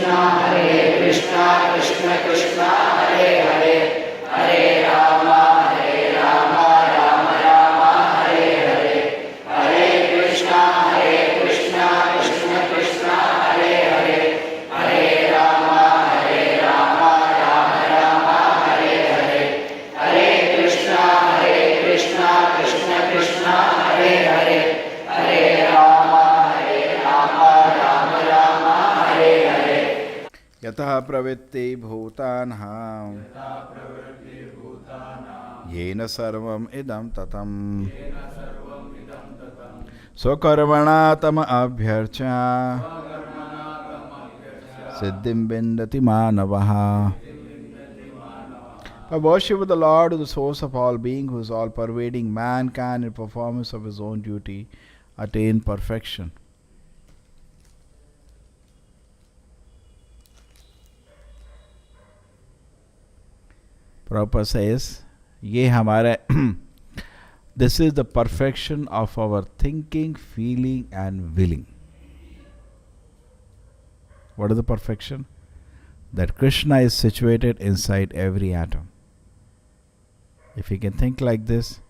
कृष्णा कृष्ण कृष्ण हरे हरे हरे राम राम राम हरे हरे हरे कृष्णा कृष्ण कृष्ण हरे हरे हरे राम राम राम हरे हरे हरे कृष्णा कृष्ण कृष्ण हरे हरे हरे राम राम हरे हरे यतः प्रवृत्ति भूतानां येन सर्वम् इदं ततं स्वकर्मणा तम अभ्यर्च्य सिद्धिं विन्दति मानवः. By worship of the Lord, who is the source of all being, who is all pervading, man can, in performance of his own duty, attain perfection. Prabhupada says, ये हमारे this is the perfection of our thinking, feeling and willing. What is the perfection? That Krishna is situated inside every atom. If you can think like this,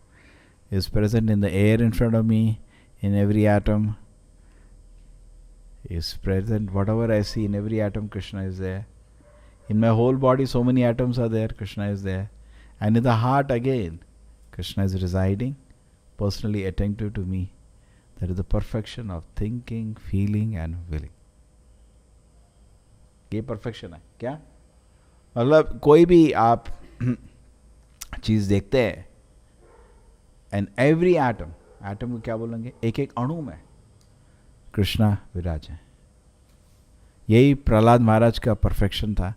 he is present in the air in front of me, in every atom. He is present, whatever I see in every atom, Krishna is there. In my whole body, so many atoms are there, Krishna is there. And in the heart again, Krishna is residing, personally attentive to me. That is the perfection of thinking, feeling and willing. ये perfection है क्या? मतलब कोई भी आप चीज देखते हैं, एंड एवरी एटम, एटम को क्या बोलेंगे? एक एक अणु में कृष्णा विराज है. यही प्रहलाद महाराज का परफेक्शन था.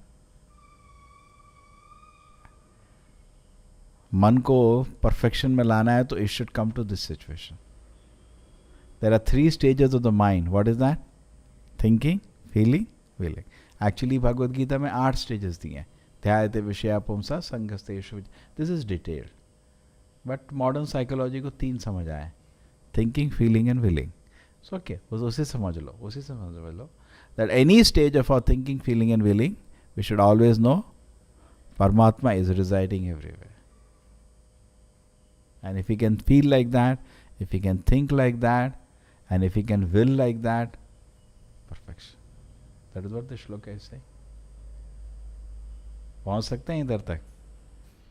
मन को परफेक्शन में लाना है तो it should come to this situation. There are 3 stages of the mind. What is that? Thinking, feeling, willing. Actually Bhagavad Gita में 8 stages दिए हैं. ध्यायते विषया पुंसा संगस्तेषु. This is detailed, but modern psychology को 3 समझ आए: thinking, feeling and willing. So okay, उसे समझ लो that any stage of our thinking, feeling and willing, we should always know Paramatma is residing everywhere. And if we can feel like that, if we can think like that, and if we can will like that, perfection. That is what the shloka is saying. पहुंच सकते हैं इधर तक?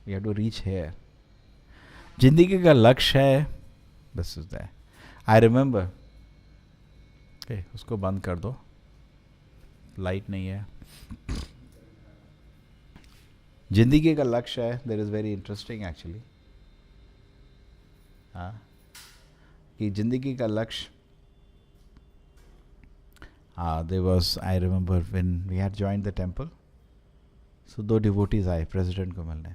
We have to reach here. जिंदगी का लक्ष्य है, this is there. I remember. Okay, उसको बंद कर दो, लाइट नहीं है. जिंदगी का लक्ष्य है, there is very interesting actually. हाँ, कि जिंदगी का लक्ष्य. There was, I remember when we had joined the temple, so 2 devotees आए प्रेसिडेंट को मिलने.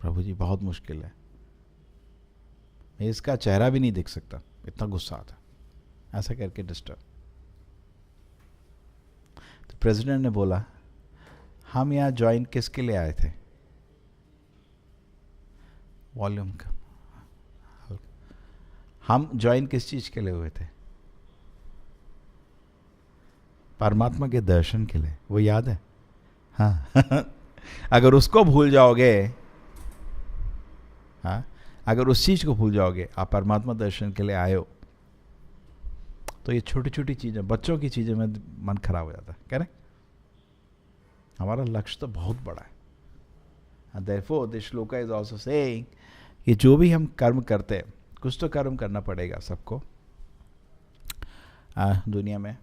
प्रभु जी बहुत मुश्किल है, मैं इसका चेहरा भी नहीं देख सकता, इतना गुस्सा आता, ऐसा करके डिस्टर्ब. तो प्रेसिडेंट ने बोला, हम यहाँ ज्वाइन किसके लिए आए थे? वॉल्यूम का. हम ज्वाइन किस चीज के लिए हुए थे? परमात्मा के दर्शन के लिए. वो याद है? हाँ. अगर उसको भूल जाओगे, हाँ, अगर उस चीज को भूल जाओगे, आप परमात्मा दर्शन के लिए आए हो, तो ये छोटी छोटी चीजें, बच्चों की चीजें में मन खराब हो जाता है. करेक्ट? हमारा लक्ष्य तो बहुत बड़ा है. And therefore this shloka is also saying कि जो भी हम कर्म करते हैं, कुछ तो कर्म करना पड़ेगा सबको दुनिया में.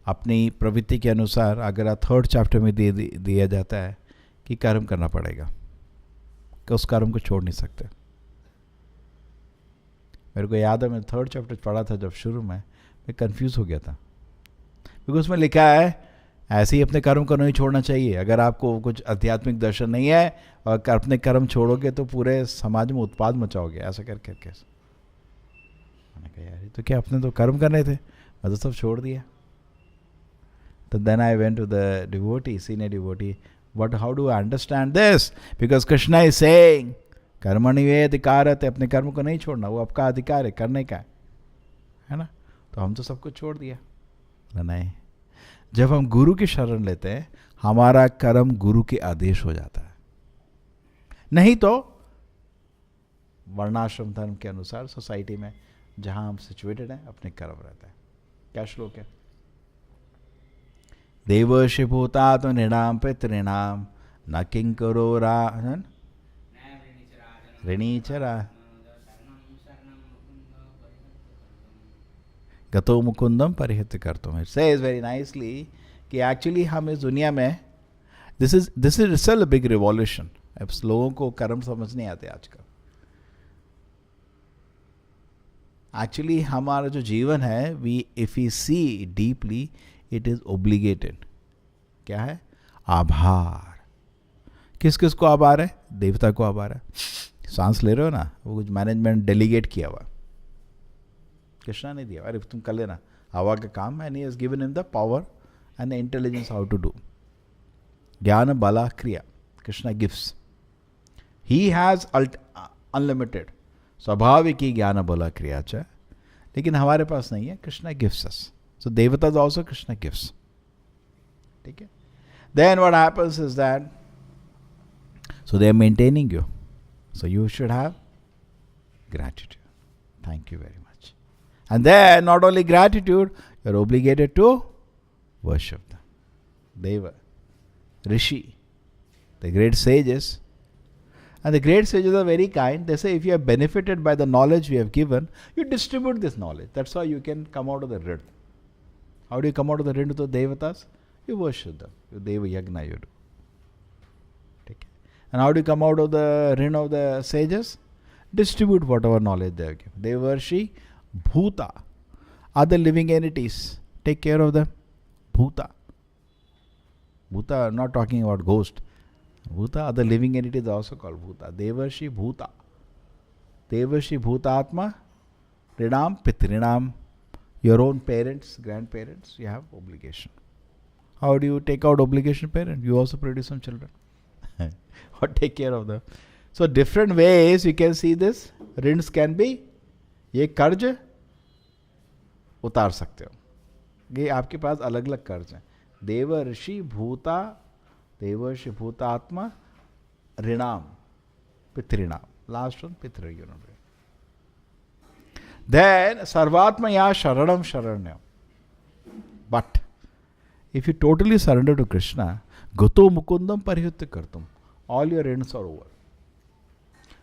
अपनी प्रवृत्ति के अनुसार अगर 3rd chapter में दिया जाता है कि कर्म करना पड़ेगा, कि उस कर्म को छोड़ नहीं सकते. मेरे को याद है, मैं 3rd chapter पढ़ा था जब शुरू में, मैं कंफ्यूज हो गया था, क्योंकि उसमें लिखा है ऐसे ही अपने कर्म को नहीं छोड़ना चाहिए. अगर आपको कुछ आध्यात्मिक दर्शन नहीं है और अपने कर्म छोड़ोगे तो पूरे समाज में उत्पाद मचाओगे, ऐसा करके. मैंने कहा यार, तो क्या अपने तो कर्म करने थे, मैं तो सब छोड़ दिया. तो then I went to the devotee, senior devotee, but how do I understand this? Because Krishna is saying कर्मण्येव अधिकारत, अपने कर्म को नहीं छोड़ना, वो आपका अधिकार है करने का है ना. तो हम तो सब कुछ छोड़ दिया. नहीं, जब हम गुरु की शरण लेते हैं हमारा कर्म गुरु के आदेश हो जाता है, नहीं तो वर्णाश्रम धर्म के अनुसार सोसाइटी में जहां हम सिचुएटेड हैं अपने कर्म रहता है. क्या श्लोक है? देवर्षि भूतात नृणाम पितॄणाम न किंकरो ऋणीचरा गतो मुकुंदम परिहित करतुम. इट सेज वेरी नाइसली कि एक्चुअली हम इस दुनिया में this is itself a big revolution. अब लोगों को कर्म समझ नहीं आते आजकल. एक्चुअली हमारा जो जीवन है, we if you see deeply it is obligated. क्या है? आभार. किस किस को आभार है? देवता को आभार है. सांस ले रहे हो ना, वो कुछ मैनेजमेंट डेलीगेट किया हुआ, कृष्णा ने दिया. अरे तुम कर लेना हवा का काम, and he has given him the power and the intelligence how to do. ज्ञान बला क्रिया Krishna gives. He has unlimited स्वाभाविक ही ज्ञान बला क्रिया च, लेकिन हमारे पास नहीं है. Krishna gives us. सो देवता आल्सो कृष्णा गिव्स. ठीक है. Then what happens is that so they are maintaining you, so you should have gratitude. Thank you very much. And then not only gratitude, you are obligated to worship them. Deva, Rishi, the great sages. And the great sages are very kind. They say if you are benefited by the knowledge we have given, you distribute this knowledge. That's how you can come out of the rid. How do you come out of the rid to the devatas? You worship them. You deva yagna you do. And how do you come out of the rin of the sages? Distribute whatever knowledge they have given. Devarshi Bhuta, other living entities, take care of them. Bhuta. Bhuta, I'm not talking about ghost. Bhuta, other living entities are also called Bhuta. Devarshi Bhuta. Devarshi Bhutatma, Rinam Pitrinam. Your own parents, grandparents, you have obligation. How do you take out obligation parent? You also produce some children. Or take care of them. So different ways you can see this. Rins can be, ये कर्ज उतार सकते हो. ये आपके पास अलग अलग कर्ज हैं. देवर्षि भूता, देवर्षि भूतात्मा, ऋणाम पितृणाम. लास्ट वन पितृ. Then sarvatma ya sharanam sharanyam. But if you totally surrender to Krishna, Gato Mukundam Parihutta Kartum. All your ends are over.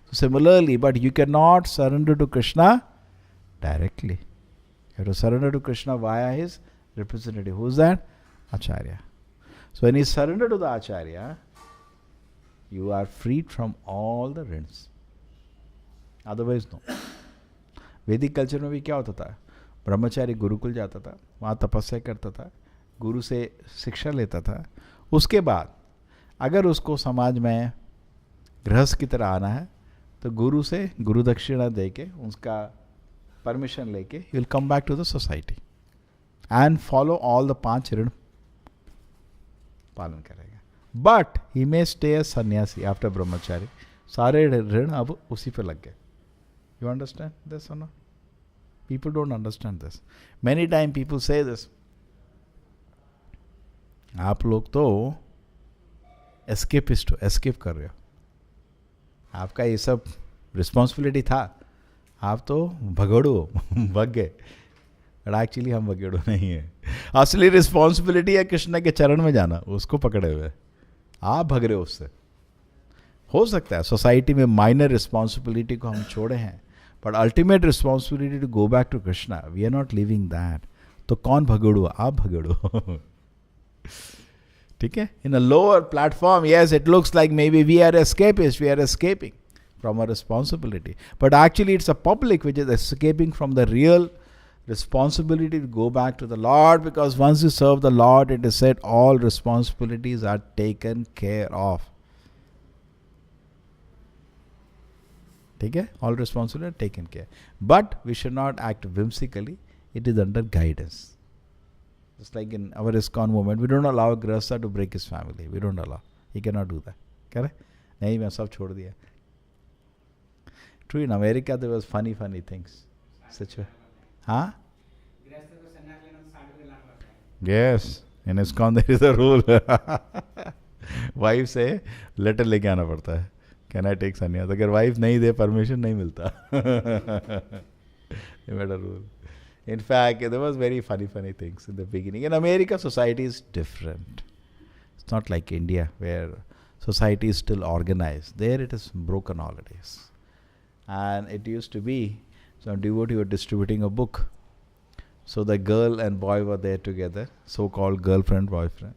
So similarly, but you cannot surrender to Krishna directly. You have to surrender to Krishna via his representative. Who is that? Acharya. So when you surrender to the Acharya, you are freed from all the ends. Otherwise, no. वैदिक culture में भी क्या होता था? ब्रह्मचारी गुरुकुल जाता था, वहाँ तपस्या करता था, गुरु से शिक्षा लेता था. उसके बाद अगर उसको समाज में गृहस्थ की तरह आना है तो गुरु से गुरु दक्षिणा दे के उसका परमिशन लेके ही will come back to the society and follow all the 5 ऋण पालन करेगा. But he may stay as sannyasi after brahmachari. सारे ऋण अब उसी पे लग गए. You understand this or not? People don't understand this. Many times people say this. आप लोग तो एस्केपिस्ट हो, एस्केप कर रहे हो. आपका ये सब रिस्पॉन्सिबिलिटी था, आप तो भगोड़ू हो, भग गए. बट एक्चुअली हम भगोड़ू नहीं है. असली रिस्पॉन्सिबिलिटी है कृष्ण के चरण में जाना, उसको पकड़े हुए. आप भग रहे हो उससे. हो सकता है सोसाइटी में माइनर रिस्पॉन्सिबिलिटी को हम छोड़े हैं, but ultimate responsibility to go back to Krishna, we are not living that. तो कौन भगोड़ू? आप भगोड़ू. ठीक है. In a lower platform, yes, it looks like maybe we are escapist, we are escaping from a responsibility, but actually it's a public which is escaping from the real responsibility to go back to the Lord, because once you serve the Lord, it is said all responsibilities are taken care of. ठीक है. All responsibilities are taken care. But we should not act whimsically. It is under guidance. Just like in our ISKCON movement, we don't allow a grahastha to break his family. We don't allow. He cannot do that. Correct? नहीं, मैं सब छोड़ दिया. True, in America there was funny things. Such a हाँ, Yes, in ISKCON there is a rule. Wife से letter लेके आना पड़ता है, कैन आई टेक सन्यास. अगर वाइफ नहीं दे परमिशन नहीं मिलता. They made a rule. In fact, there was very funny things in the beginning. In America, society is different. It's not like India where society is still organized. There it is broken nowadays. And it used to be, some devotee were distributing a book. So the girl and boy were there together, so-called girlfriend, boyfriend.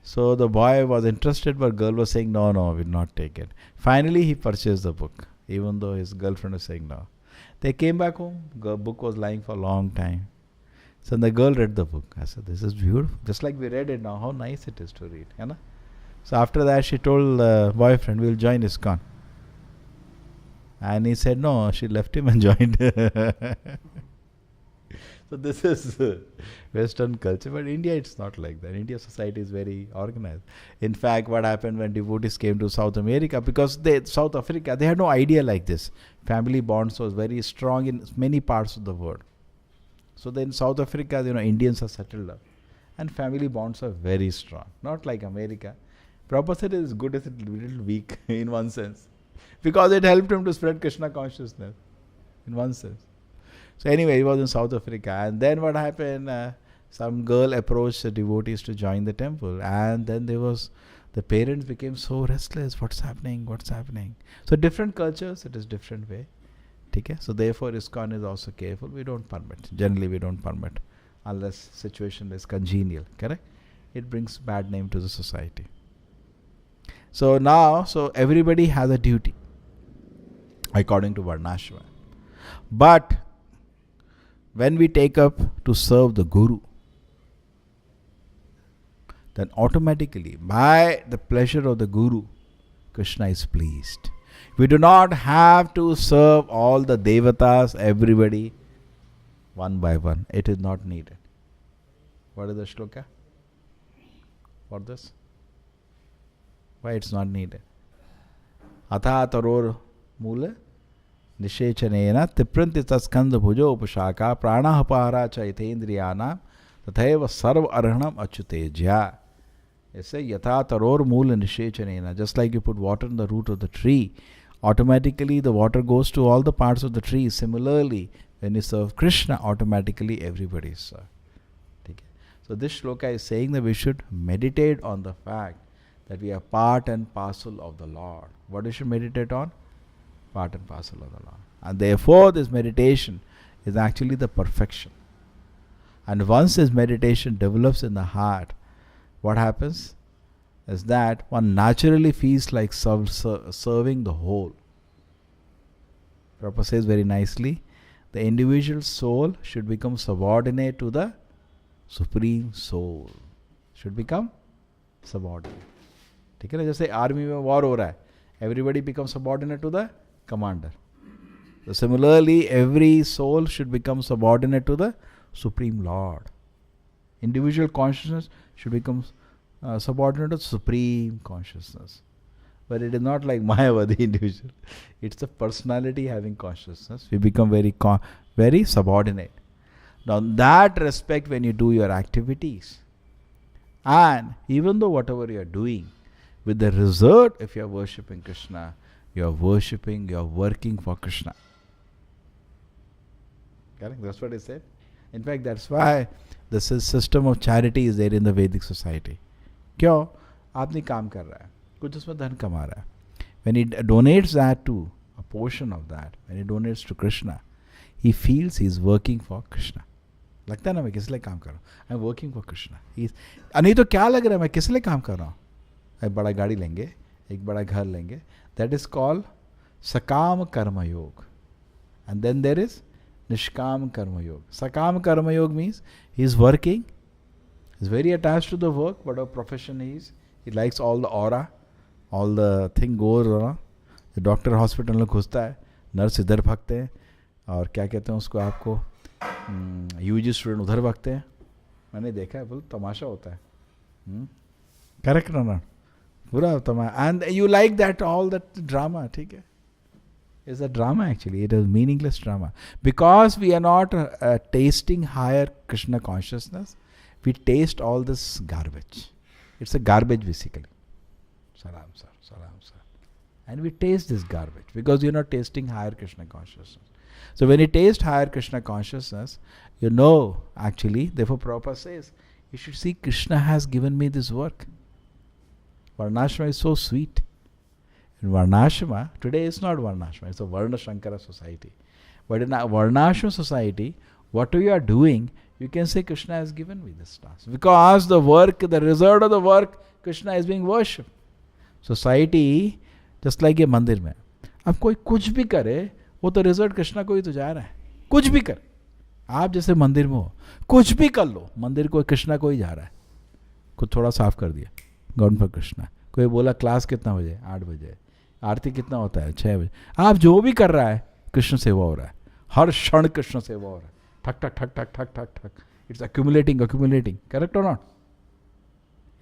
So the boy was interested, but girl was saying, no, we'll not take it. Finally, he purchased the book, even though his girlfriend was saying no. They came back home. The book was lying for a long time. So the girl read the book. I said, this is beautiful. Just like we read it now, how nice it is to read. You know? So after that, she told the boyfriend, we'll join ISKCON. And he said no, she left him and joined. So this is Western culture, but India it's not like that. India society is very organized. In fact, what happened when devotees came to South America, because South Africa, they had no idea like this. Family bonds was very strong in many parts of the world. So then South Africa, Indians are settled up, and family bonds are very strong. Not like America. Prabhupada said it is good, it's a little weak in one sense, because it helped him to spread Krishna consciousness in one sense. So anyway, he was in South Africa, and then what happened? Some girl approached the devotees to join the temple, and then the parents became so restless. What's happening? So different cultures, it is different way. Okay? So therefore, ISKCON is also careful. We don't permit. Generally, we don't permit unless situation is congenial. Correct? It brings bad name to the society. So now, everybody has a duty according to Varnashram. But when we take up to serve the Guru, then automatically, by the pleasure of the Guru, Krishna is pleased. We do not have to serve all the devatas, everybody, one by one. It is not needed. What is the shloka for this? Why it's not needed? Atha taror mula निषेचनेन तिप्रणति तत्स्कंद भुजो उपशाखा प्राणः पहरा चैतेन्द्रियानां तथैव सर्व अर्हणम अच्युतेज्या. It's a yatha taror mula nishechanena. Just like you put water in the root of the tree, automatically the water goes to all the parts of the tree. Similarly, when you serve Krishna, automatically everybody is served. Okay? So this shloka is saying that we should meditate on the fact that we are part and parcel of the Lord. What we should meditate on? Part and parcel of the Lord. And therefore this meditation is actually the perfection. And once this meditation develops in the heart, what happens is that one naturally feels like serving the whole. Prabhupada says very nicely, the individual soul should become subordinate to the Supreme Soul. Should become subordinate. ठीक है ना, जैसे army में war हो रहा है, everybody becomes subordinate to the commander. So similarly, every soul should become subordinate to the Supreme Lord. Individual consciousness should become subordinate to Supreme Consciousness. But it is not like Mayavadi individual. It's the personality having consciousness. We become very subordinate. Now, in that respect, when you do your activities, and even though whatever you are doing, with the result, if you are worshipping Krishna, you are worshipping, you are working for Krishna. Correct? That's what he said. In fact, that's why the system of charity is there in the Vedic society. क्यों? आदमी काम कर रहा है, कुछ उसमें धन कमा रहा है. When he donates that to, a portion of that, when he donates to Krishna, he feels he is working for Krishna. लगता है ना मैं किस लिए काम कर रहा हूँ? I am working for Krishna. नहीं तो क्या लग रहा है मैं किस लिए काम कर रहा हूँ? एक बड़ा गाड़ी लेंगे, एक बड़ा घर लेंगे. That is called Sakam Karma Yoga. And then there is Nishkam Karma Yoga. Sakam Karma Yoga means he is working, he is very attached to the work, whatever profession he is. He likes all the aura, all the thing goes around. The doctor hospital में घुसता है, nurse इधर भागते हैं, और क्या कहते हैं उसको आपको, यूजी स्टूडेंट उधर भागते हैं. मैंने देखा है, बोल तमाशा होता है. करेक्ट ना? पूरा तमाशा. And you like that all that drama. ठीक है, It's a drama actually. It is meaningless drama. Because we are not tasting higher Krishna consciousness, we taste all this garbage. It's a garbage basically. Salam sir, salam sir. And we taste this garbage because you're not tasting higher Krishna consciousness. So when you taste higher Krishna consciousness, you know actually, therefore Prabhupada says, you should see Krishna has given me this work. Varnashrama is so sweet. In Varnashrama, today it's not Varnashrama, it's a Varna Shankara society. But in a Varnashrama society, what we are doing, you can say Krishna has given me this task. Because the work, the result of the work, Krishna is being worshipped. Society, just like ये मंदिर में, अब कोई कुछ भी करे, वो तो रिजल्ट कृष्णा को ही तो जा रहा है. कुछ भी करे, आप जैसे मंदिर में हो, कुछ भी कर लो, मंदिर को कृष्णा को ही जा रहा है. कुछ थोड़ा साफ कर दिया, गौन फॉर कृष्णा. कोई बोला क्लास कितना बजे, 8 बजे. आरती कितना होता है, 6 बजे. आप जो भी कर रहा है, कृष्ण सेवा हो रहा है. हर क्षण कृष्ण सेवा हो रहा है. ठक ठक ठक ठक ठक ठक ठक. It's accumulating. Correct or not?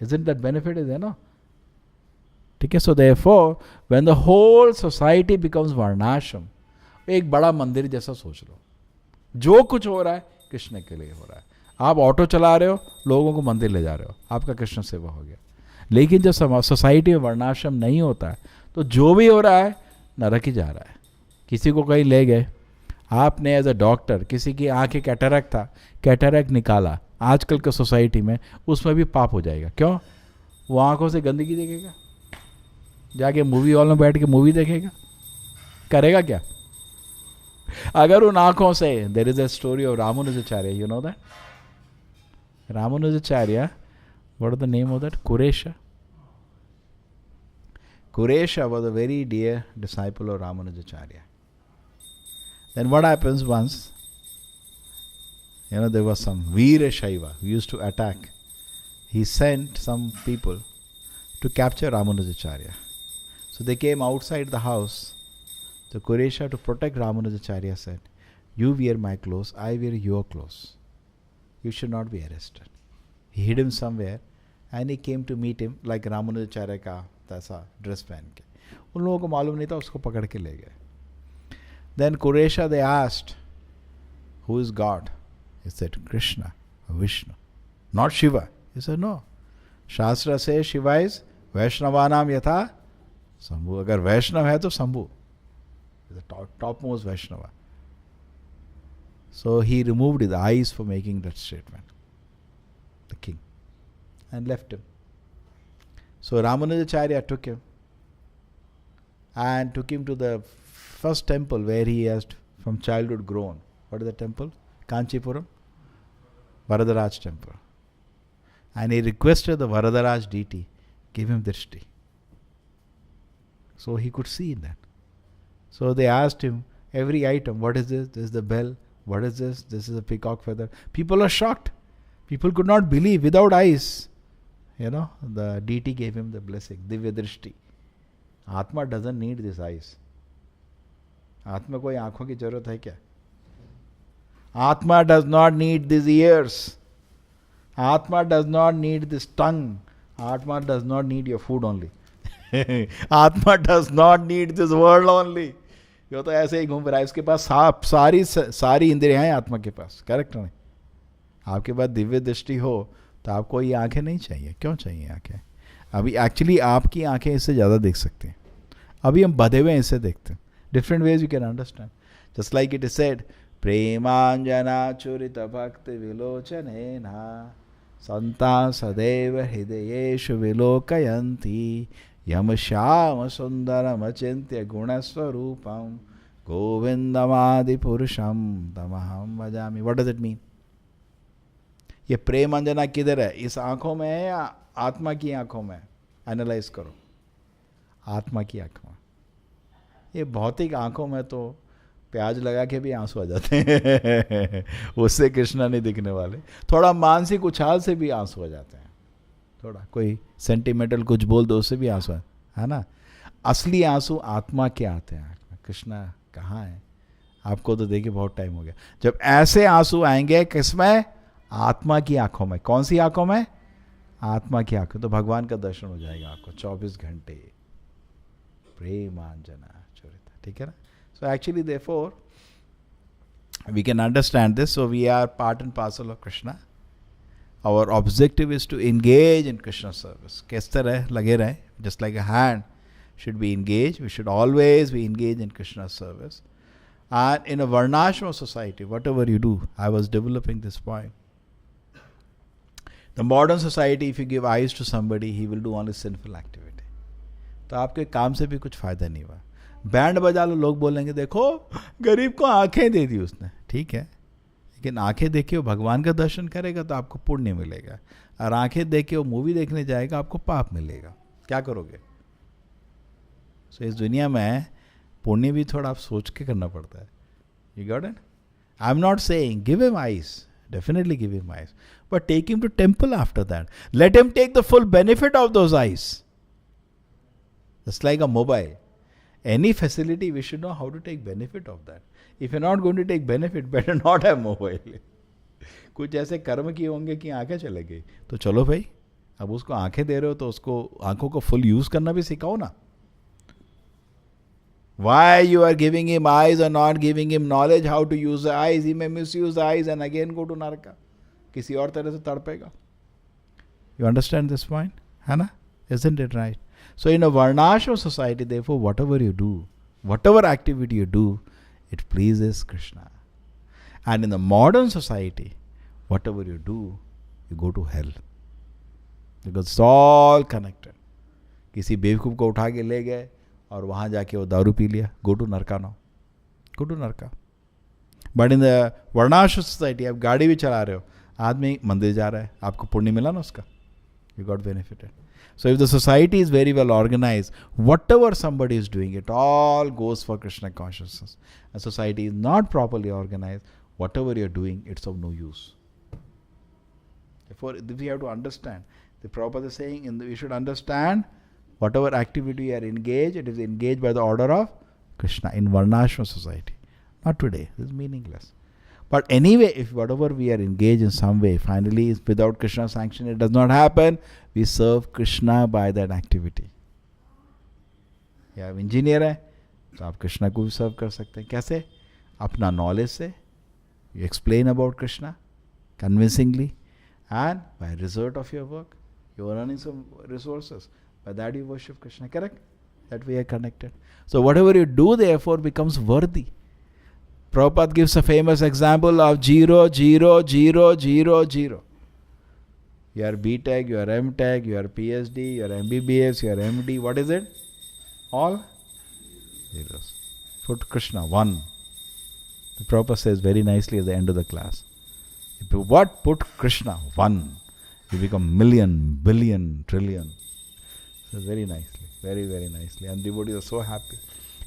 Isn't that benefit is there, no? ठीक है. So therefore, when the whole society becomes varnashram, एक बड़ा मंदिर जैसा सोच लो. जो कुछ हो रहा है कृष्ण के लिए हो रहा है. आप ऑटो चला रहे हो, लोगों को मंदिर ले जा रहे हो, आपका कृष्ण सेवा हो गया. लेकिन जब सोसाइटी में वर्णाश्रम नहीं होता है, तो जो भी हो रहा है नरक ही जा रहा है. किसी को कहीं ले गए, आपने एज अ डॉक्टर किसी की आंखें कैटरैक्ट था, कैटरैक्ट निकाला. आजकल के सोसाइटी में उसमें भी पाप हो जाएगा. क्यों? वो आंखों से गंदगी देखेगा, जाके मूवी हॉल में बैठ के मूवी देखेगा, करेगा क्या? अगर उन आंखों से, there is a story of Ramanujacharya, you know that? Ramanujacharya, what is the name of that? Kuresha. Kuresha was a very dear disciple of Ramanujacharya. Then what happens once, there was some Veera Shaiva who used to attack. He sent some people to capture Ramanujacharya. So they came outside the house. So Kuresha, to protect Ramanujacharya, said, "You wear my clothes, I wear your clothes. You should not be arrested." He hid him somewhere and he came to meet him like Ramanujacharya का तैसा dress पहन के. उन लोगों को मालूम नहीं था, उसको पकड़ के ले गए. Then Kuresha, they asked, "Who is God?" He said, "Krishna, Vishnu, not Shiva." He said, "No. Shastra says Shiva is Vaishnavanam yatha Sambhu. अगर वैष्णव है तो Sambhu is the topmost Vaishnava." So he removed his eyes for making that statement, the king, and left him. So Ramanujacharya took him and took him to the first temple where he has from childhood grown. What is the temple? Kanchipuram, Varadaraj temple. And he requested the Varadaraj deity, give him drishti. So he could see in that. So they asked him every item, what is this? This is the bell. What is this? This is a peacock feather. People are shocked. People could not believe without eyes. The deity gave him the blessing, Divya Drishti. Atma doesn't need these eyes. Atma कोई आँखों की जरूरत है क्या? Atma does not need these ears. Atma does not need this tongue. Atma does not need your food only. Atma does not need this world only. यो तो ऐसे ही घूम रहा है, इसके पास सारी इंद्रियां हैं आत्मा के पास. करेक्ट नहीं? आपके पास दिव्य दृष्टि हो तो आपको ये आंखें नहीं चाहिए. क्यों चाहिए आंखें? अभी एक्चुअली आपकी आंखें इससे ज़्यादा देख सकते हैं. अभी हम बधे हुए इससे देखते हैं. Different ways you can understand. Just like it is said, प्रेमांजना चुरित भक्ति विलोचनेन संता सदैव हृदयेषु विलोकयन्ति यम श्याम सुंदरम अचिंत्य गुणस्वरूपम गोविंदमादि पुरुषम तमहम भजामि. What does it mean? ये प्रेम अंजना किधर है? इस आंखों में है या आत्मा की आंखों में? एनालाइज करो. आत्मा की आंखों में. ये भौतिक आंखों में तो प्याज लगा के भी आंसू आ जाते हैं. उससे कृष्णा नहीं दिखने वाले. थोड़ा मानसिक उछाल से भी आंसू आ जाते हैं. थोड़ा कोई सेंटिमेंटल कुछ बोल दो, उससे भी आंसू है ना. असली आंसू आत्मा के आते हैं. कृष्णा कहाँ है? आपको तो देखिए बहुत टाइम हो गया. जब ऐसे आंसू आएंगे किसमें? आत्मा की आंखों में. कौन सी आंखों में? आत्मा की आंखों. तो भगवान का दर्शन हो जाएगा आपको 24 घंटे. प्रेमांजना चोरिता. ठीक है ना? So actually, therefore, we can understand this. So we are part and parcel of Krishna. Our objective is to engage in Krishna service. किस तरह लगे रहे, just like a hand should be engaged. We should always be engaged in Krishna service. And in a Varnashram society, whatever you do, I was developing this point. The modern society, if you give eyes to somebody, he will do only sinful activity. तो आपके काम से भी कुछ फायदा नहीं हुआ. Band बजा लो, लोग बोलेंगे देखो गरीब को आंखें दे दी उसने. ठीक है, लेकिन आंखें देखे वो भगवान का दर्शन करेगा तो आपको पुण्य मिलेगा, और आंखें देखे वो मूवी देखने जाएगा आपको पाप मिलेगा. क्या करोगे? सो इस दुनिया में पुण्य भी थोड़ा आप सोच के करना पड़ता है. You got it? I am not saying give him eyes, definitely give him eyes, but take him to temple after that. Let him take the full benefit of those eyes. Just like a mobile, any facility we should know how to take benefit of that. If you're not going to take benefit, better not have mobile. कुछ ऐसे कर्म किए होंगे कि आंखें चले गई, तो चलो भाई, अब उसको आंखें दे रहे हो तो उसको आंखों को फुल यूज करना भी सिखाओ ना. Why you are giving him eyes or not giving him knowledge how to use the eyes? He may misuse the eyes and again go to Naraka. किसी और तरह से तड़पेगा. You understand this point? है ना? Isn't it right? So in a Varnashram society, therefore, whatever you do, whatever activity you do, it pleases Krishna. And in the modern society, whatever you do, you go to hell. Because it's all connected. किसी बेवकूफ़ को उठा के ले गए और वहाँ जाके वो दारू पी लिया, go to Naraka now. Go to Naraka. But in the Varnashram society, आप गाड़ी भी चला रहे हो, आदमी मंदिर जा रहा है, आपको पुण्य मिला ना उसका. You got benefited. So if the society is very well organized, whatever somebody is doing, it all goes for Krishna consciousness. A society is not properly organized, whatever you're doing, it's of no use. Therefore, we have to understand. The Prabhupada is saying, we should understand whatever activity you are engaged, it is engaged by the order of Krishna in Varnashram society. Not today, this is meaningless. But anyway, if whatever we are engaged in some way, finally is without Krishna's sanction, it does not happen, we serve Krishna by that activity. या आप engineer हैं तो आप कृष्णा को भी सर्व कर सकते हैं. कैसे? अपना नॉलेज से. You explain about Krishna convincingly, and by result of your work, you are earning some resources. By that you worship Krishna, correct? That we are connected. So whatever you do, therefore, becomes worthy. Prabhupada gives a famous example of 0, 0, 0, 0, 0. You are B.Tech, you are M.Tech, you are PhD, you are MBBS, you are MD. What is it? All zeros. Put Krishna, 1. The Prabhupada says very nicely at the end of the class. If you what? Put Krishna, 1. You become million, billion, trillion. So very nicely, very, very nicely. And devotees are so happy.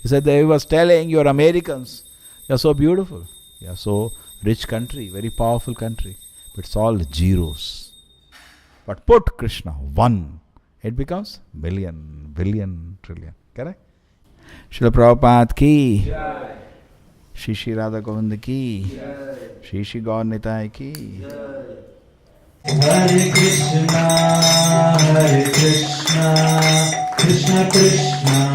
He said that he was telling, you are Americans. You are so beautiful. You are so rich country, very powerful country. But it's all zeros. But put Krishna, 1. It becomes billion, billion, trillion. Correct? Srila Prabhupada ki. Jai. Shri Shri Radha Govind ki. Jai. Shri Shri Gaur Nitai ki. Jai. Hare Krishna, Krishna Krishna